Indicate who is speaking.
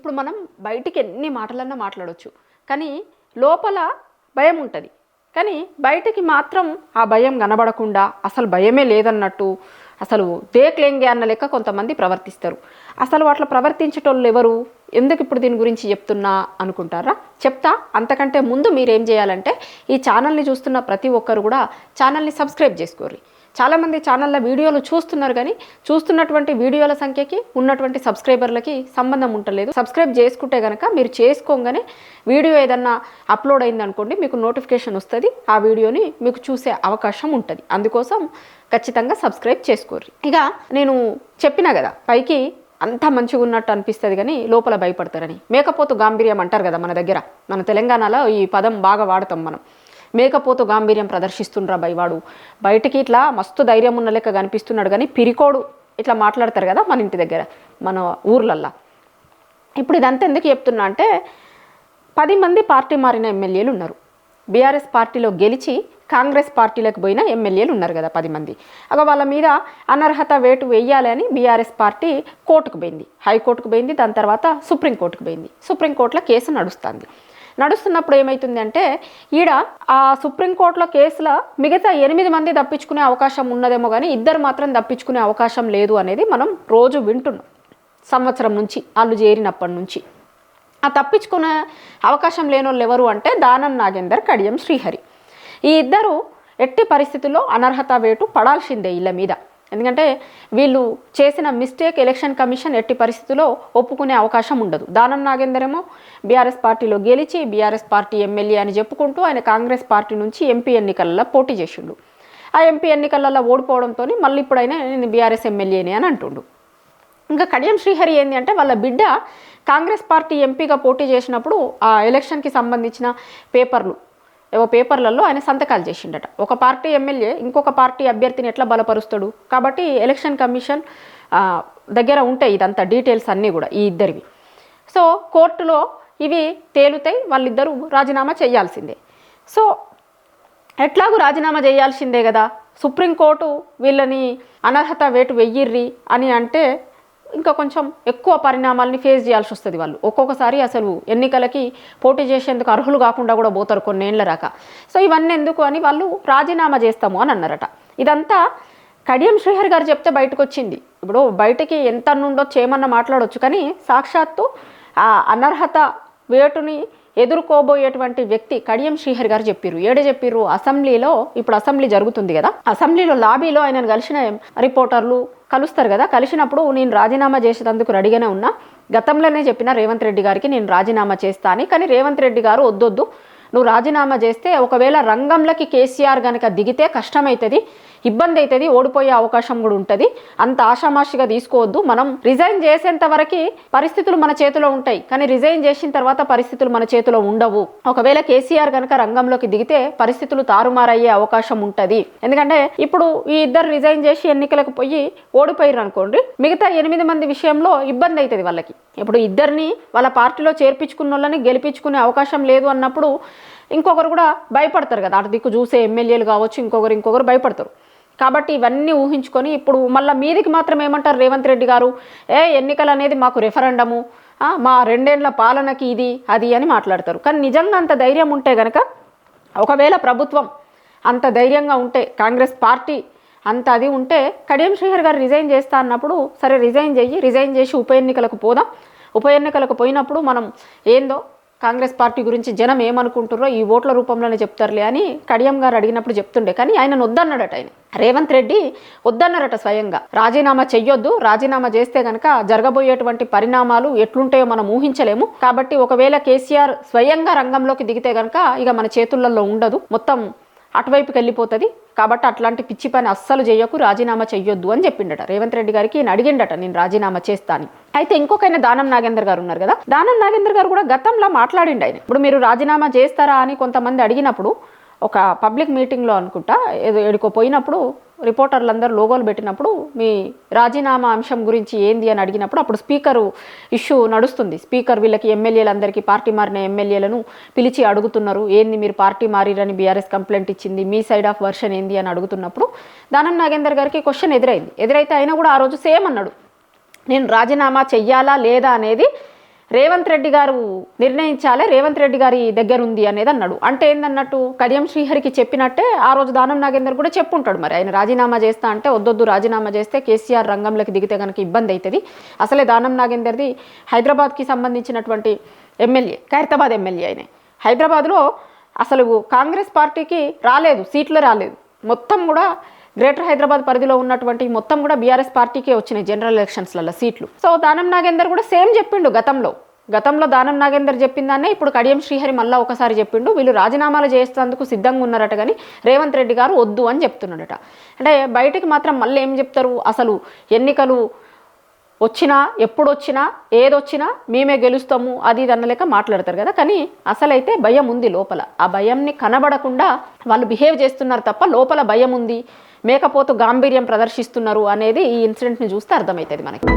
Speaker 1: ఇప్పుడు మనం బయటికి ఎన్ని మాటలన్నా మాట్లాడొచ్చు, కానీ లోపల భయం ఉంటుంది. కానీ బయటికి మాత్రం ఆ భయం కనబడకుండా అసలు భయమే లేదన్నట్టు, అసలు దేక్లేంగే అన్న లెక్క కొంతమంది ప్రవర్తిస్తారు. అసలు అట్లా ప్రవర్తించేటోళ్ళు ఎవరు? ఎందుకు ఇప్పుడు దీని గురించి చెప్తున్నా అనుకుంటారా? చెప్తా. అంతకంటే ముందు మీరేం చేయాలంటే ఈ ఛానల్ని చూస్తున్న ప్రతి ఒక్కరు కూడా ఛానల్ని సబ్స్క్రైబ్ చేసుకోర్రి. చాలామంది ఛానల్లో వీడియోలు చూస్తున్నారు, కానీ చూస్తున్నటువంటి వీడియోల సంఖ్యకి ఉన్నటువంటి సబ్స్క్రైబర్లకి సంబంధం ఉండలేదు. సబ్స్క్రైబ్ చేసుకుంటే కనుక మీరు చేసుకోగానే వీడియో ఏదన్నా అప్లోడ్ అయింది అనుకోండి, మీకు నోటిఫికేషన్ వస్తుంది, ఆ వీడియోని మీకు చూసే అవకాశం ఉంటుంది. అందుకోసం ఖచ్చితంగా సబ్స్క్రైబ్ చేసుకోర్రి. ఇక నేను చెప్పినా కదా, పైకి అంతా మంచిగా ఉన్నట్టు అనిపిస్తుంది కానీ లోపల భయపడతారని. మేకపోతు గాంభీర్యం అంటారు కదా మన దగ్గర, మన తెలంగాణలో ఈ పదం బాగా వాడతాం మనం. మేకపోతు గాంభీర్యం ప్రదర్శిస్తుండ్రా బయవాడు, బయటికి ఇట్లా మస్తు ధైర్యం ఉన్న లెక్క కనిపిస్తున్నాడు కానీ పిరికోడు ఇట్లా మాట్లాడతారు కదా మన ఇంటి దగ్గర, మన ఊర్లల్లో. ఇప్పుడు ఇదంతా ఎందుకు చెప్తున్నా అంటే 10 మంది పార్టీ మారిన ఎమ్మెల్యేలు ఉన్నారు. బీఆర్ఎస్ పార్టీలో గెలిచి కాంగ్రెస్ పార్టీలకు పోయిన ఎమ్మెల్యేలు ఉన్నారు కదా 10 మంది. అలా వాళ్ళ మీద అనర్హత వేటు వేయాలి అని బీఆర్ఎస్ పార్టీ కోర్టుకు పోయింది, హైకోర్టుకు పోయింది, దాని తర్వాత సుప్రీంకోర్టుకు పోయింది. సుప్రీంకోర్టులో కేసు నడుస్తున్నప్పుడు ఏమవుతుంది అంటే, ఈడ ఆ సుప్రీంకోర్టులో కేసులో మిగతా 8 మంది తప్పించుకునే అవకాశం ఉన్నదేమో కానీ 2 మాత్రం తప్పించుకునే అవకాశం లేదు అనేది మనం రోజు వింటున్నాం సంవత్సరం నుంచి, వాళ్ళు చేరినప్పటి నుంచి. ఆ తప్పించుకునే అవకాశం లేని వాళ్ళు ఎవరు అంటే దానం నాగేందర్, కడియం శ్రీహరి. ఈ ఇద్దరు ఎట్టి పరిస్థితుల్లో అనర్హత వేటు పడాల్సిందే వీళ్ళ మీద. ఎందుకంటే వీళ్ళు చేసిన మిస్టేక్ ఎలక్షన్ కమిషన్ ఎట్టి పరిస్థితుల్లో ఒప్పుకునే అవకాశం ఉండదు. దానం నాగేందర్ ఏమో బీఆర్ఎస్ పార్టీలో గెలిచి బీఆర్ఎస్ పార్టీ ఎమ్మెల్యే అని చెప్పుకుంటూ ఆయన కాంగ్రెస్ పార్టీ నుంచి ఎంపీ ఎన్నికలలో పోటీ చేసిండు. ఆ ఎంపీ ఎన్నికలలో ఓడిపోవడంతో మళ్ళీ ఇప్పుడైనా నేను బీఆర్ఎస్ ఎమ్మెల్యేనే అని అంటుండు. ఇంకా కడియం శ్రీహరి ఏంది అంటే, వాళ్ళ బిడ్డ కాంగ్రెస్ పార్టీ ఎంపీగా పోటీ చేసినప్పుడు ఆ ఎలక్షన్కి సంబంధించిన పేపర్లలో ఆయన సంతకాలు చేసిండట. ఒక పార్టీ ఎమ్మెల్యే ఇంకొక పార్టీ అభ్యర్థిని ఎట్లా బలపరుస్తాడు? కాబట్టి ఎలక్షన్ కమిషన్ దగ్గర ఉంటాయి ఇదంతా డీటెయిల్స్ అన్నీ కూడా ఈ ఇద్దరివి. సో కోర్టులో ఇవి తేలుతాయి, వాళ్ళిద్దరూ రాజీనామా చేయాల్సిందే. సో ఎట్లాగూ రాజీనామా చేయాల్సిందే కదా, సుప్రీంకోర్టు వీళ్ళని అనర్హత వేటు వెయ్యిర్రి అని అంటే ఇంకా కొంచెం ఎక్కువ పరిణామాలని ఫేస్ చేయాల్సి వస్తుంది. వాళ్ళు ఒక్కొక్కసారి అసలు ఎన్నికలకి పోటీ చేసేందుకు అర్హులు కాకుండా కూడా పోతారు కొన్నేళ్ల దాకా. సో ఇవన్నీ ఎందుకు అని వాళ్ళు రాజీనామా చేస్తాము అని అన్నారట. ఇదంతా కడియం శ్రీహరి గారు చెప్తే బయటకు వచ్చింది. ఇప్పుడు బయటికి ఎంత నుండొచ్చు ఏమన్నా మాట్లాడవచ్చు, కానీ సాక్షాత్తు ఆ అనర్హత వేటుని ఎదుర్కోబోయేటువంటి వ్యక్తి కడియం శ్రీహరి గారు చెప్పారు. చెప్పారు అసెంబ్లీలో, ఇప్పుడు అసెంబ్లీ జరుగుతుంది కదా, అసెంబ్లీలో లాబీలో ఆయనను కలిసిన రిపోర్టర్లు కలుస్తారు కదా, కలిసినప్పుడు నేను రాజీనామా చేసేందుకు రెడీగానే ఉన్నా, గతంలోనే చెప్పిన రేవంత్ రెడ్డి గారికి నేను రాజీనామా చేస్తా అని. కానీ రేవంత్ రెడ్డి గారు వద్దొద్దు, నువ్వు రాజీనామా చేస్తే ఒకవేళ రంగంలోకి కేసీఆర్ కనుక దిగితే కష్టమవుతుంది, ఇబ్బంది అవుతుంది, ఓడిపోయే అవకాశం కూడా ఉంటుంది, అంత ఆషామాషిగా తీసుకోవద్దు, మనం రిజైన్ చేసేంత వరకు పరిస్థితులు మన చేతిలో ఉంటాయి, కానీ రిజైన్ చేసిన తర్వాత పరిస్థితులు మన చేతిలో ఉండవు. ఒకవేళ కేసీఆర్ కనుక రంగంలోకి దిగితే పరిస్థితులు తారుమారయ్యే అవకాశం ఉంటుంది. ఎందుకంటే ఇప్పుడు ఈ ఇద్దరు రిజైన్ చేసి ఎన్నికలకు పోయి ఓడిపోయారు అనుకోండి, మిగతా 8 మంది విషయంలో ఇబ్బంది అవుతుంది వాళ్ళకి. ఇప్పుడు ఇద్దరిని వాళ్ళ పార్టీలో చేర్పించుకున్న వాళ్ళని గెలిపించుకునే అవకాశం లేదు అన్నప్పుడు ఇంకొకరు కూడా భయపడతారు కదా, అటు దిక్కు చూసే ఎమ్మెల్యేలు కావచ్చు, ఇంకొకరు భయపడతారు. కాబట్టి ఇవన్నీ ఊహించుకొని ఇప్పుడు మళ్ళీ మీదికి మాత్రం ఏమంటారు రేవంత్ రెడ్డి గారు, ఎన్నికలు అనేది మాకు రెఫరెండము, మా 2 ఏళ్ల పాలనకి ఇది అది అని మాట్లాడతారు. కానీ నిజంగా అంత ధైర్యం ఉంటే కనుక, ఒకవేళ ప్రభుత్వం అంత ధైర్యంగా ఉంటే, కాంగ్రెస్ పార్టీ అంత అది ఉంటే, కడియం శ్రీహరి గారు రిజైన్ చేస్తా అన్నప్పుడు సరే రిజైన్ చేసి ఉప ఎన్నికలకు పోదాం, ఉప ఎన్నికలకు పోయినప్పుడు మనం ఏందో కాంగ్రెస్ పార్టీ గురించి జనం ఏమనుకుంటారో ఈ ఓట్ల రూపంలోనే చెప్తారులే అని కడియం గారు అడిగినప్పుడు చెప్తుండే. కానీ ఆయన వద్దన్నాడట, ఆయన రేవంత్ రెడ్డి వద్దన్నారట స్వయంగా, రాజీనామా చెయ్యొద్దు, రాజీనామా చేస్తే కనుక జరగబోయేటువంటి పరిణామాలు ఎట్లుంటాయో మనం ఊహించలేము, కాబట్టి ఒకవేళ కేసీఆర్ స్వయంగా రంగంలోకి దిగితే కనుక ఇక మన చేతులలో ఉండదు, మొత్తం అటువైపుకి వెళ్ళిపోతుంది, కాబట్టి అట్లాంటి పిచ్చి పని అస్సలు చేయకు, రాజీనామా చెయ్యొద్దు అని చెప్పిండట రేవంత్ రెడ్డి గారికి. ఈయన అడిగిండట నేను రాజీనామా చేస్తాను. అయితే ఇంకొకైనా దానం నాగేందర్ గారు ఉన్నారు కదా, దానం నాగేందర్ గారు కూడా గతంలో మాట్లాడిండు ఆయన. ఇప్పుడు మీరు రాజీనామా చేస్తారా అని కొంతమంది అడిగినప్పుడు ఒక పబ్లిక్ మీటింగ్లో అనుకుంటా ఎడుకో పోయినప్పుడు రిపోర్టర్లందరూ లోగోలు పెట్టినప్పుడు మీ రాజీనామా అంశం గురించి ఏంది అని అడిగినప్పుడు అప్పుడు స్పీకరు ఇష్యూ నడుస్తుంది. స్పీకర్ వీళ్ళకి ఎమ్మెల్యేలందరికీ పార్టీ మారిన ఎమ్మెల్యేలను పిలిచి అడుగుతున్నారు, ఏంది మీరు పార్టీ మారిరని బీఆర్ఎస్ కంప్లైంట్ ఇచ్చింది, మీ సైడ్ ఆఫ్ వర్షన్ ఏంది అని అడుగుతున్నప్పుడు దానం నాగేందర్ గారికి క్వశ్చన్ ఎదురైతే ఆయన కూడా ఆ రోజు సేమ్ అన్నాడు, నేను రాజీనామా చెయ్యాలా లేదా అనేది రేవంత్ రెడ్డి గారు నిర్ణయించాలి, రేవంత్ రెడ్డి గారి దగ్గర ఉంది అనేది అన్నాడు. అంటే ఏందన్నట్టు కడియం శ్రీహరికి చెప్పినట్టే ఆ రోజు దానం నాగేందర్ కూడా చెప్పుంటాడు. మరి ఆయన రాజీనామా చేస్తా అంటే వద్దొద్దు, రాజీనామా చేస్తే కేసీఆర్ రంగంలోకి దిగితే కనుక ఇబ్బంది అవుతుంది. అసలే దానం నాగేందర్ది హైదరాబాద్కి సంబంధించినటువంటి ఎమ్మెల్యే, ఖైరతాబాద్ ఎమ్మెల్యే. ఆయన హైదరాబాద్లో అసలు కాంగ్రెస్ పార్టీకి రాలేదు, సీట్లు రాలేదు. మొత్తం కూడా గ్రేటర్ హైదరాబాద్ పరిధిలో ఉన్నటువంటి మొత్తం కూడా బీఆర్ఎస్ పార్టీకే వచ్చినాయి జనరల్ ఎలక్షన్స్లలో సీట్లు. సో దానం నాగేందర్ కూడా సేమ్ చెప్పిండు గతంలో దానం నాగేందర్ చెప్పిందాన్నే ఇప్పుడు కడియం శ్రీహరి మళ్ళీ ఒకసారి చెప్పిండు. వీళ్ళు రాజీనామాలు చేసేందుకు సిద్ధంగా ఉన్నారట, కానీ రేవంత్ రెడ్డి గారు వద్దు అని చెప్తున్నాడట. అంటే బయటికి మాత్రం మళ్ళీ ఏం చెప్తారు, అసలు ఎన్నికలు వచ్చినా ఎప్పుడు వచ్చినా ఏదొచ్చినా మేమే గెలుస్తాము అది ఇది అన్నలేక మాట్లాడతారు కదా. కానీ అసలైతే భయం ఉంది లోపల. ఆ భయంని కనబడకుండా వాళ్ళు బిహేవ్ చేస్తున్నారు తప్ప లోపల భయం ఉంది, మేకపోతు గాంభీర్యం ప్రదర్శిస్తున్నారు అనేది ఈ ఇన్సిడెంట్ని చూస్తే అర్థమవుతుంది మనకి.